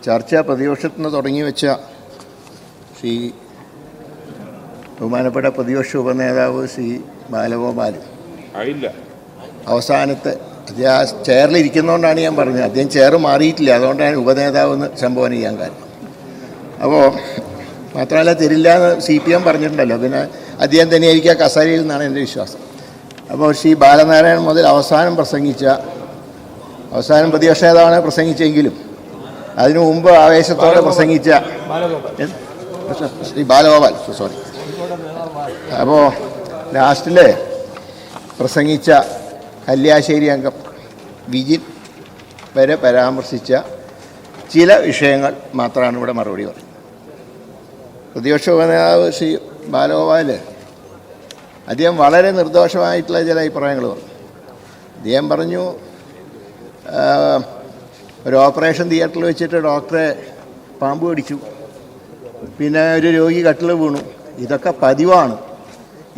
ചർച്ച പ്രതിപക്ഷത്തിൽ നിന്ന് തുടങ്ങി വെച്ച ശ്രീ ബഹുമാനപ്പെട്ട പ്രതിപക്ഷ ഉപനേതാവ് ശ്രീ ബാലഗോപാൽ അവസാനത്തെ അദ്ദേഹം ആ ചെയറിലിരിക്കുന്നതുകൊണ്ടാണ് ഞാൻ പറഞ്ഞത്. അദ്ദേഹം ചെയർ മാറിയിട്ടില്ല, അതുകൊണ്ടാണ് ഉപനേതാവെന്ന് സംബോധന ചെയ്യാൻ കാരണം. അപ്പോൾ മാത്രമല്ല തരില്ല എന്ന് CPM പറഞ്ഞിട്ടുണ്ടല്ലോ, പിന്നെ അദ്ദേഹം തന്നെയായിരിക്കും ആ കസേരയിൽ നിന്നാണ് എൻ്റെ വിശ്വാസം. അപ്പോൾ ശ്രീ ബാലനാരായണൻ മുതൽ അവസാനം പ്രതിപക്ഷ നേതാവാണ് പ്രസംഗിച്ചെങ്കിലും അതിനു മുമ്പ് ആവേശത്തോടെ പ്രസംഗിച്ച ശ്രീ ബാലഗോപാൽ, സോറി. അപ്പോൾ ലാസ്റ്റിൽ പ്രസംഗിച്ച കല്യാശ്ശേരി അംഗം വിജിൻ വരെ പരാമർശിച്ച ചില വിഷയങ്ങൾ മാത്രമാണ് ഇവിടെ മറുപടി പറയുന്നത്. പ്രതിപക്ഷ ഉപനേതാവ് ശ്രീ ബാലഗോപാൽ അദ്ദേഹം വളരെ നിർദോഷമായിട്ടുള്ള ചില അഭിപ്രായങ്ങൾ പറഞ്ഞു. അദ്ദേഹം പറഞ്ഞു ഒരു ഓപ്പറേഷൻ തിയേറ്ററിൽ വെച്ചിട്ട് ഡോക്ടറെ പാമ്പ് കടിച്ചു, പിന്നെ ഒരു രോഗി കട്ടിൽ വീണു. ഇതൊക്കെ പതിവാണ്,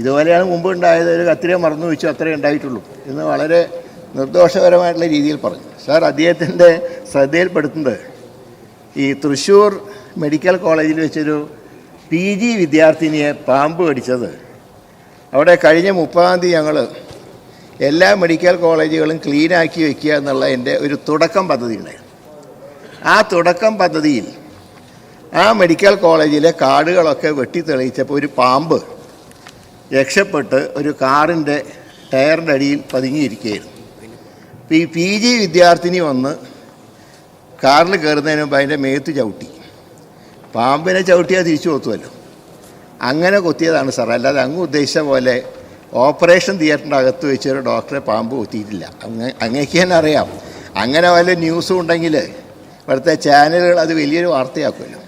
ഇതുപോലെയാണ് മുമ്പ് ഉണ്ടായത്, ഒരു കത്തിരെ മറന്നു വെച്ചു, അത്രേ ഉണ്ടായിട്ടുള്ളൂ എന്ന് വളരെ നിർദോഷകരമായിട്ടുള്ള രീതിയിൽ പറഞ്ഞു. സാർ, അദ്ദേഹത്തിൻ്റെ ശ്രദ്ധയിൽപ്പെടുത്തുന്നത് ഈ തൃശ്ശൂർ മെഡിക്കൽ കോളേജിൽ വെച്ചൊരു PG വിദ്യാർത്ഥിനിയെ പാമ്പ് കടിച്ചത് അവിടെ കഴിഞ്ഞ 30-ാം തീയതി ഞങ്ങൾ എല്ലാ മെഡിക്കൽ കോളേജുകളും ക്ലീനാക്കി വയ്ക്കുക എന്നുള്ള എൻ്റെ ഒരു തുടക്കം പദ്ധതി ഉണ്ടായിരുന്നു. ആ തുടക്കം പദ്ധതിയിൽ ആ മെഡിക്കൽ കോളേജിലെ കാടുകളൊക്കെ വെട്ടിത്തെളിയിച്ചപ്പോൾ ഒരു പാമ്പ് രക്ഷപ്പെട്ട് ഒരു കാറിൻ്റെ ടയറിൻ്റെ അടിയിൽ പതുങ്ങിയിരിക്കുകയായിരുന്നു. അപ്പോൾ ഈ PG വിദ്യാർത്ഥിനി വന്ന് കാറിൽ കയറുന്നതിന് മുമ്പ് അതിൻ്റെ മേത്ത് ചവിട്ടി. പാമ്പിനെ ചവിട്ടിയാൽ തിരിച്ചു കൊത്തുമല്ലോ, അങ്ങനെ കൊത്തിയതാണ് സാർ. അല്ലാതെ അങ്ങ് ഉദ്ദേശിച്ച പോലെ ഓപ്പറേഷൻ തിയേറ്ററിൻ്റെ അകത്ത് വെച്ചൊരു ഡോക്ടറെ പാമ്പ് കൊത്തിയിട്ടില്ല. അങ്ങേക്ക് തന്നെ അറിയാം. അങ്ങനെ വല്ല ന്യൂസും ഉണ്ടെങ്കിൽ ഇവിടുത്തെ ചാനലുകൾ അത് വലിയൊരു വാർത്തയാക്കുമല്ലോ.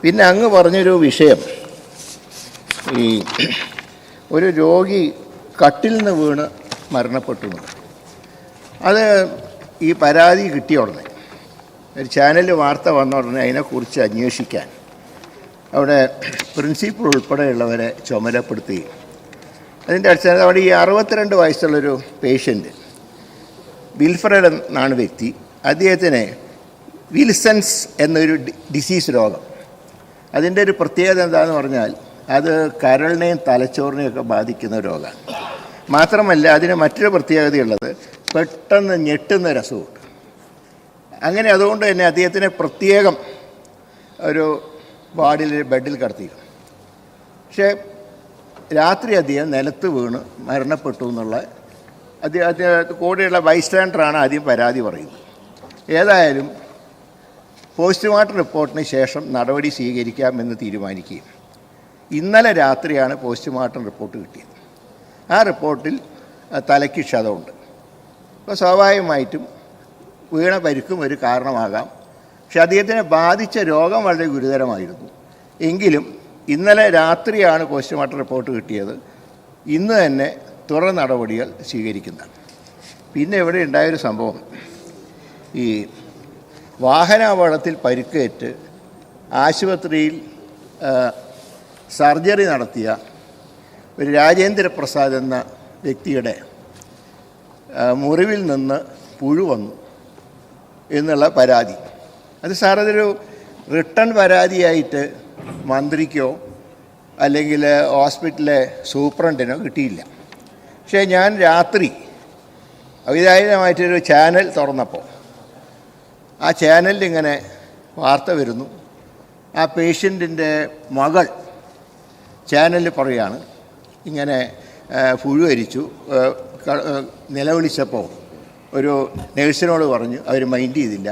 പിന്നെ അങ്ങ് പറഞ്ഞൊരു വിഷയം, ഈ ഒരു രോഗി കട്ടിൽ നിന്ന് വീണ് മരണപ്പെട്ടു. അത് ഈ പരാതി കിട്ടിയ ഉടനെ ഒരു ചാനലിൽ വാർത്ത വന്ന ഉടനെ അതിനെക്കുറിച്ച് അന്വേഷിക്കാൻ അവിടെ പ്രിൻസിപ്പൽ ഉൾപ്പെടെയുള്ളവരെ ചുമതലപ്പെടുത്തുകയും അതിൻ്റെ അടിസ്ഥാനത്തിൽ അവിടെ ഈ 62 വയസ്സുള്ളൊരു പേഷ്യൻ്റ് വിൽഫ്രഡ് എന്നാണ് വ്യക്തി. അദ്ദേഹത്തിന് വിൽസൺസ് എന്നൊരു ഡിസീസ് രോഗം. അതിൻ്റെ ഒരു പ്രത്യേകത എന്താണെന്ന് പറഞ്ഞാൽ അത് കരളിനെയും തലച്ചോറിനെയൊക്കെ ബാധിക്കുന്ന രോഗമാണ്. മാത്രമല്ല അതിന് മറ്റൊരു പ്രത്യേകതയുള്ളത് പെട്ടെന്ന് ഞെട്ടുന്നൊരു അസുഖമുണ്ട്. അങ്ങനെ അതുകൊണ്ട് തന്നെ അദ്ദേഹത്തിനെ പ്രത്യേകം ഒരു വാർഡിൽ ബെഡിൽ കിടത്തിയിരുന്നു. പക്ഷേ രാത്രി അദ്ദേഹം നിലത്ത് വീണ് മരണപ്പെട്ടു എന്നുള്ള അദ്ദേഹത്തിന് കൂടെയുള്ള ബൈസ്റ്റാൻഡറാണ് ആദ്യം പരാതി പറയുന്നത്. ഏതായാലും പോസ്റ്റ്മോർട്ടം റിപ്പോർട്ടിന് ശേഷം നടപടി സ്വീകരിക്കാമെന്ന് തീരുമാനിക്കുകയും ഇന്നലെ രാത്രിയാണ് പോസ്റ്റ്മോർട്ടം റിപ്പോർട്ട് കിട്ടിയത്. ആ റിപ്പോർട്ടിൽ തലയ്ക്ക് ക്ഷതമുണ്ട്. അപ്പോൾ സ്വാഭാവികമായിട്ടും വീണ പരിക്കും ഒരു കാരണമാകാം. പക്ഷെ അദ്ദേഹത്തിനെ ബാധിച്ച രോഗം വളരെ ഗുരുതരമായിരുന്നു. എങ്കിലും ഇന്നലെ രാത്രിയാണ് പോസ്റ്റ്മോർട്ടം റിപ്പോർട്ട് കിട്ടിയത്. ഇന്ന് തന്നെ തുടർ നടപടികൾ സ്വീകരിക്കുന്നതാണ്. പിന്നെ ഇവിടെ ഉണ്ടായൊരു സംഭവം, ഈ വാഹനാപകടത്തിൽ പരിക്കേറ്റ് ആശുപത്രിയിൽ സർജറി നടത്തിയ ഒരു രാജേന്ദ്ര പ്രസാദ് എന്ന വ്യക്തിയുടെ മുറിവിൽ നിന്ന് പുഴു വന്നു എന്നുള്ള പരാതി. അത് സാർ അതൊരു റിട്ടേൺ പരാതിയായിട്ട് മന്ത്രിക്കോ അല്ലെങ്കിൽ ഹോസ്പിറ്റലിലെ സൂപ്രണ്ടിനോ കിട്ടിയില്ല. പക്ഷേ ഞാൻ രാത്രി അവിചാരിതമായിട്ടൊരു ചാനൽ തുറന്നപ്പോൾ ആ ചാനലിൽ ഇങ്ങനെ വാർത്ത വരുന്നു. ആ പേഷ്യൻറ്റിൻ്റെ മകൾ ചാനലിൽ പറയുകയാണ് ഇങ്ങനെ പുഴു അരിച്ചു. നിലവിളിച്ചപ്പോൾ ഒരു നേഴ്സിനോട് പറഞ്ഞു, അവർ മൈൻഡ് ചെയ്തില്ല.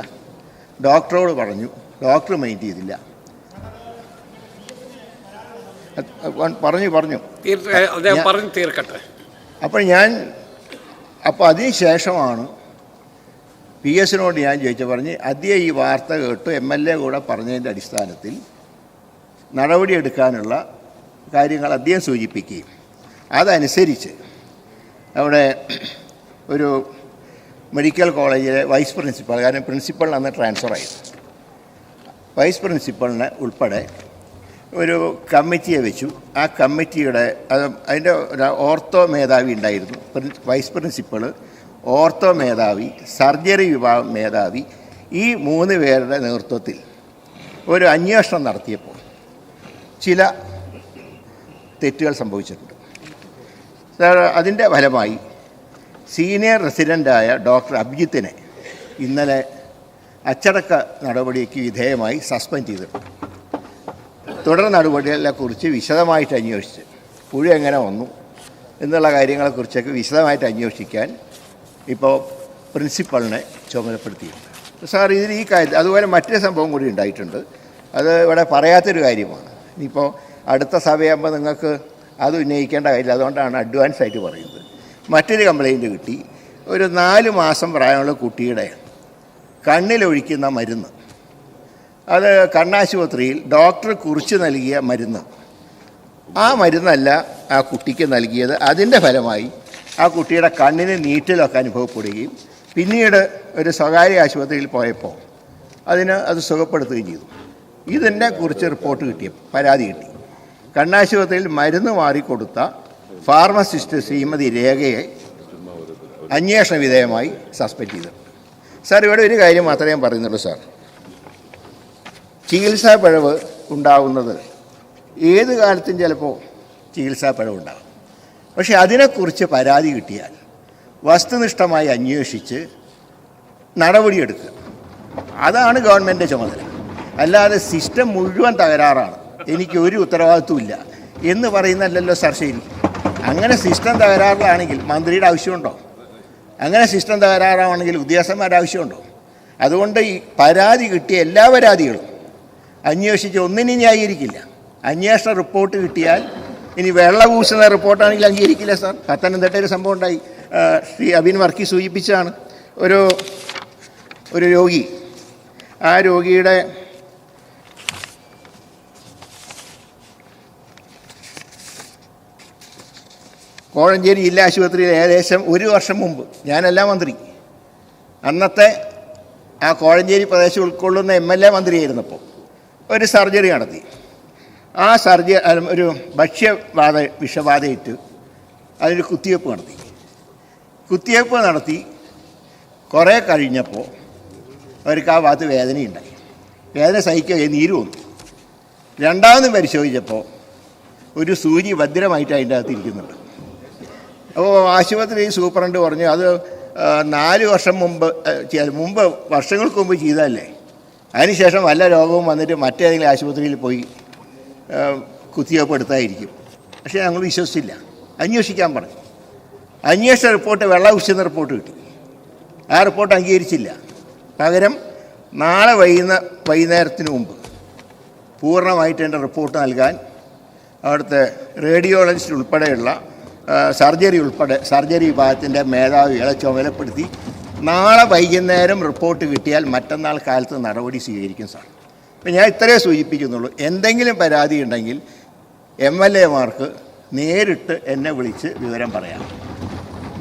ഡോക്ടറോട് പറഞ്ഞു, ഡോക്ടർ മൈൻഡ് ചെയ്തില്ല. പറഞ്ഞു തീർക്കട്ടെ. അപ്പോൾ അതിന് ശേഷമാണ് PS-നോട് ഞാൻ പറഞ്ഞ് അദ്ദേഹം ഈ വാർത്ത കേട്ടു, MLA കൂടെ പറഞ്ഞതിൻ്റെ അടിസ്ഥാനത്തിൽ നടപടിയെടുക്കാനുള്ള കാര്യങ്ങൾ അദ്ദേഹം സൂചിപ്പിക്കുകയും അതനുസരിച്ച് അവിടെ ഒരു മെഡിക്കൽ കോളേജിലെ വൈസ് പ്രിൻസിപ്പൾ, കാരണം പ്രിൻസിപ്പൾ അന്ന് ട്രാൻസ്ഫർ ആയിരുന്നു, വൈസ് പ്രിൻസിപ്പളിനെ ഉൾപ്പെടെ ഒരു കമ്മിറ്റിയെ വെച്ചു. ആ കമ്മിറ്റിയുടെ അതിൻ്റെ ഓർത്തോ മേധാവി ഉണ്ടായിരുന്നു, വൈസ് പ്രിൻസിപ്പൾ, ഓർത്തോ മേധാവി, സർജറി വിഭാഗം മേധാവി, ഈ 3 പേരുടെ നേതൃത്വത്തിൽ ഒരു അന്വേഷണം നടത്തിയപ്പോൾ ചില തെറ്റുകൾ സംഭവിച്ചിട്ടുണ്ട് സാർ. അതിൻ്റെ ഫലമായി സീനിയർ റെസിഡൻ്റായ ഡോക്ടർ അഭിജിത്തിനെ ഇന്നലെ അച്ചടക്ക നടപടിക്ക് വിധേയമായി സസ്പെൻഡ് ചെയ്തിട്ടുണ്ട്. തുടർ നടപടികളെക്കുറിച്ച് വിശദമായിട്ട് അന്വേഷിച്ച് പുഴ എങ്ങനെ വന്നു എന്നുള്ള കാര്യങ്ങളെക്കുറിച്ചൊക്കെ വിശദമായിട്ട് അന്വേഷിക്കാൻ ഇപ്പോൾ പ്രിൻസിപ്പളിനെ ചുമതലപ്പെടുത്തിയിട്ടുണ്ട് സാർ. ഇതിൽ ഈ കാര്യം അതുപോലെ മറ്റൊരു സംഭവം കൂടി ഉണ്ടായിട്ടുണ്ട്. അത് ഇവിടെ പറയാത്തൊരു കാര്യമാണ്. ഇനിയിപ്പോൾ അടുത്ത സഭയാകുമ്പോൾ നിങ്ങൾക്ക് അത് ഉന്നയിക്കേണ്ട കാര്യമില്ല, അതുകൊണ്ടാണ് അഡ്വാൻസ് ആയിട്ട് പറയുന്നത്. മറ്റൊരു കംപ്ലയിൻറ്റ് കിട്ടി. ഒരു 4 മാസം പ്രായമുള്ള കുട്ടിയുടെ കണ്ണിലൊഴിക്കുന്ന മരുന്ന്, അത് കണ്ണാശുപത്രിയിൽ ഡോക്ടർ കുറിച്ച് നൽകിയ മരുന്ന്, ആ മരുന്നല്ല ആ കുട്ടിക്ക് നൽകിയത്. അതിൻ്റെ ഫലമായി ആ കുട്ടിയുടെ കണ്ണിന് നീറ്റലൊക്കെ അനുഭവപ്പെടുകയും പിന്നീട് ഒരു സ്വകാര്യ ആശുപത്രിയിൽ പോയപ്പോൾ അത് സുഖപ്പെടുത്തുകയും ചെയ്തു. ഇതിനെ കുറിച്ച് റിപ്പോർട്ട് കിട്ടിയപ്പോൾ പരാതി കിട്ടി. കണ്ണാശുപത്രിയിൽ മരുന്ന് മാറിക്കൊടുത്ത ഫാർമസിസ്റ്റ് ശ്രീമതി രേഖയെ അന്വേഷണ വിധേയമായി സസ്പെൻഡ് ചെയ്തു സാർ. ഇവിടെ ഒരു കാര്യം മാത്രമേ ഞാൻ പറയുന്നുള്ളൂ സാർ. ചികിത്സാ പിഴവ് ഉണ്ടാകുന്നത് ഏത് കാലത്തും ചിലപ്പോൾ ചികിത്സാ പിഴവുണ്ടാകും. പക്ഷേ അതിനെക്കുറിച്ച് പരാതി കിട്ടിയാൽ വസ്തുനിഷ്ഠമായി അന്വേഷിച്ച് നടപടിയെടുക്കുക, അതാണ് ഗവൺമെൻറ് ചുമതല. അല്ലാതെ സിസ്റ്റം മുഴുവൻ തകരാറാണ്, എനിക്ക് ഒരു ഉത്തരവാദിത്വമില്ല എന്ന് പറയുന്നതല്ലല്ലോ സാർ ശരി. അങ്ങനെ സിസ്റ്റം തകരാറിലാണെങ്കിൽ മന്ത്രിയുടെ ആവശ്യമുണ്ടോ? അങ്ങനെ സിസ്റ്റം തകരാറാണെങ്കിൽ ഉദ്യോഗസ്ഥന്മാരുടെ ആവശ്യമുണ്ടോ? അതുകൊണ്ട് ഈ പരാതി കിട്ടിയ എല്ലാ പരാതികളും അന്വേഷിച്ച് ഒന്നിനും ന്യായീകരിക്കില്ല. അന്വേഷണ റിപ്പോർട്ട് കിട്ടിയാൽ, ഇനി വെള്ള പൂശുന്ന റിപ്പോർട്ടാണെങ്കിൽ അംഗീകരിക്കില്ല സാർ. പത്തനംതിട്ടയിൽ സംഭവം ഉണ്ടായി, ശ്രീ അബിൻ വർക്കി സൂചിപ്പിച്ചാണ്. ഒരു രോഗി, ആ രോഗിയുടെ കോഴഞ്ചേരി ജില്ലാ ആശുപത്രിയിൽ ഏകദേശം 1 വർഷം മുമ്പ്, ഞാനല്ല മന്ത്രി, അന്നത്തെ ആ കോഴഞ്ചേരി പ്രദേശം ഉൾക്കൊള്ളുന്ന MLA മന്ത്രിയായിരുന്നപ്പോൾ ഒരു സർജറി നടത്തി. ആ ഒരു വിഷബാധയേറ്റ് അതിനൊരു കുത്തിവയ്പ്പ് നടത്തി. കുറേ കഴിഞ്ഞപ്പോൾ അവർക്ക് ആ ഭാഗത്ത് വേദനയുണ്ടായി. വേദന സഹിക്കുക, നീര് വന്നു. രണ്ടാമതും പരിശോധിച്ചപ്പോൾ ഒരു സൂചി ഭദ്രമായിട്ട് അതിൻ്റെ അകത്ത് ഇരിക്കുന്നുണ്ട്. അപ്പോൾ ആശുപത്രി സൂപ്രണ്ട് പറഞ്ഞു, അത് 4 വർഷം മുമ്പ് വർഷങ്ങൾക്ക് മുമ്പ് ചെയ്തതല്ലേ, അതിനുശേഷം വല്ല രോഗവും വന്നിട്ട് മറ്റേതെങ്കിലും ആശുപത്രിയിൽ പോയി കുത്തിവയ്പ്പ് എടുത്തായിരിക്കും. പക്ഷേ ഞങ്ങൾ വിശ്വസിച്ചില്ല, അന്വേഷിക്കാൻ പറഞ്ഞു. അന്വേഷണ റിപ്പോർട്ട് വെള്ള ഉച്ചെന്ന റിപ്പോർട്ട് കിട്ടി. ആ റിപ്പോർട്ട് അംഗീകരിച്ചില്ല. പകരം നാളെ വൈകുന്നേരത്തിന് മുമ്പ് പൂർണ്ണമായിട്ട് എൻ്റെ റിപ്പോർട്ട് നൽകാൻ അവിടുത്തെ റേഡിയോളജിസ്റ്റ് ഉൾപ്പെടെയുള്ള സർജറി വിഭാഗത്തിൻ്റെ മേധാവികളെ ചുമതലപ്പെടുത്തി നാളെ വൈകുന്നേരം റിപ്പോർട്ട് കിട്ടിയാൽ മറ്റന്നാൾ കാലത്ത് നടപടി സ്വീകരിക്കും സാർ. അപ്പം ഞാൻ ഇത്രയേ സൂചിപ്പിക്കുന്നുള്ളൂ. എന്തെങ്കിലും പരാതി ഉണ്ടെങ്കിൽ MLA-മാർക്ക് നേരിട്ട് എന്നെ വിളിച്ച് വിവരം പറയാം.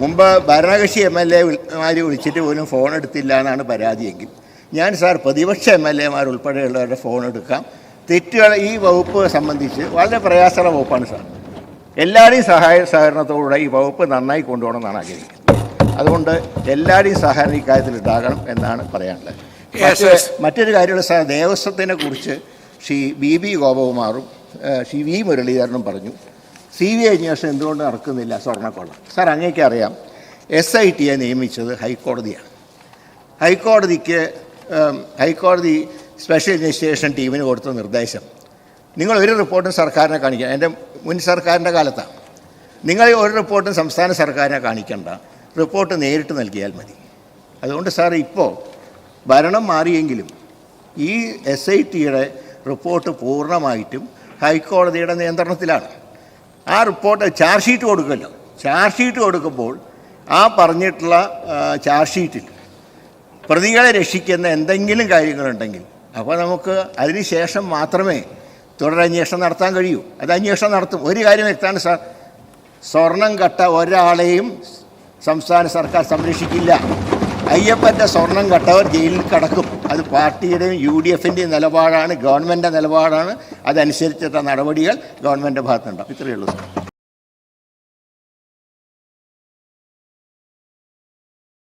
മുമ്പ് ഭരണകക്ഷി MLA-മാർ വിളിച്ചിട്ട് പോലും ഫോൺ എടുത്തില്ല എന്നാണ് പരാതിയെങ്കിൽ, ഞാൻ സാർ പ്രതിപക്ഷ MLA-മാർ ഉൾപ്പെടെയുള്ളവരുടെ ഫോൺ എടുക്കാം. തെറ്റുകൾ ഈ വകുപ്പ് സംബന്ധിച്ച് വളരെ പ്രയാസമുള്ള വകുപ്പാണ് സാർ. എല്ലാവരുടെയും സഹകരണത്തോടെ ഈ വകുപ്പ് നന്നായി കൊണ്ടുപോകണമെന്നാണ് ആഗ്രഹിക്കുന്നത്. അതുകൊണ്ട് എല്ലാവരുടെയും സഹകരണം ഇക്കാര്യത്തിൽ ഉണ്ടാകണം എന്നാണ് പറയാനുള്ളത്. മറ്റൊരു കാര്യമുള്ള സാർ, ദേവസ്വത്തിനെ കുറിച്ച് ശ്രീ BB ഗോപകുമാറും ശ്രീ V മുരളീധരനും പറഞ്ഞു, CBI അന്വേഷണം എന്തുകൊണ്ട് നടക്കുന്നില്ല സ്വർണ്ണക്കൊള്ള. സാർ, അങ്ങേക്ക് അറിയാം, SIT-യെ നിയമിച്ചത് ഹൈക്കോടതിയാണ്. ഹൈക്കോടതി സ്പെഷ്യൽ ഇൻവെസ്റ്റിഗേഷൻ ടീമിന് കൊടുത്ത നിർദ്ദേശം, നിങ്ങൾ ഒരു റിപ്പോർട്ടും സർക്കാരിനെ കാണിക്കണം. എൻ്റെ മുൻ സർക്കാരിൻ്റെ കാലത്താണ്. നിങ്ങൾ ഒരു റിപ്പോർട്ടും സംസ്ഥാന സർക്കാരിനെ കാണിക്കേണ്ട, റിപ്പോർട്ട് നേരിട്ട് നൽകിയാൽ മതി. അതുകൊണ്ട് സാർ, ഇപ്പോൾ ഭരണം മാറിയെങ്കിലും ഈ SIT-യുടെ റിപ്പോർട്ട് പൂർണ്ണമായിട്ടും ഹൈക്കോടതിയുടെ നിയന്ത്രണത്തിലാണ്. ആ റിപ്പോർട്ട് ചാർജ് ഷീറ്റ് കൊടുക്കുമല്ലോ, ചാർജ് ഷീറ്റ് കൊടുക്കുമ്പോൾ ആ പറഞ്ഞിട്ടുള്ള ചാർജ് ഷീറ്റിൽ പ്രതികളെ രക്ഷിക്കുന്ന എന്തെങ്കിലും കാര്യങ്ങളുണ്ടെങ്കിൽ അപ്പോൾ നമുക്ക് അതിന് ശേഷം മാത്രമേ തുടരന്വേഷണം നടത്താൻ കഴിയൂ. അത് അന്വേഷണം നടത്തും. ഒരു കാര്യം വ്യക്തമാണ് സാർ, സ്വർണം കട്ട ഒരാളെയും സംസ്ഥാന സർക്കാർ സംരക്ഷിക്കില്ല. അയ്യപ്പൻ്റെ സ്വർണം കട്ടവർ ജയിലിൽ കിടക്കും. അത് പാർട്ടിയുടെയും UDF-ൻ്റെയും നിലപാടാണ്, ഗവൺമെൻറ്റിൻ്റെ നിലപാടാണ്. അതനുസരിച്ചിട്ടുള്ള നടപടികൾ ഗവൺമെൻറ്റിൻ്റെ ഭാഗത്തുണ്ടാവും. ഇത്രയേ ഉള്ളൂ സാർ.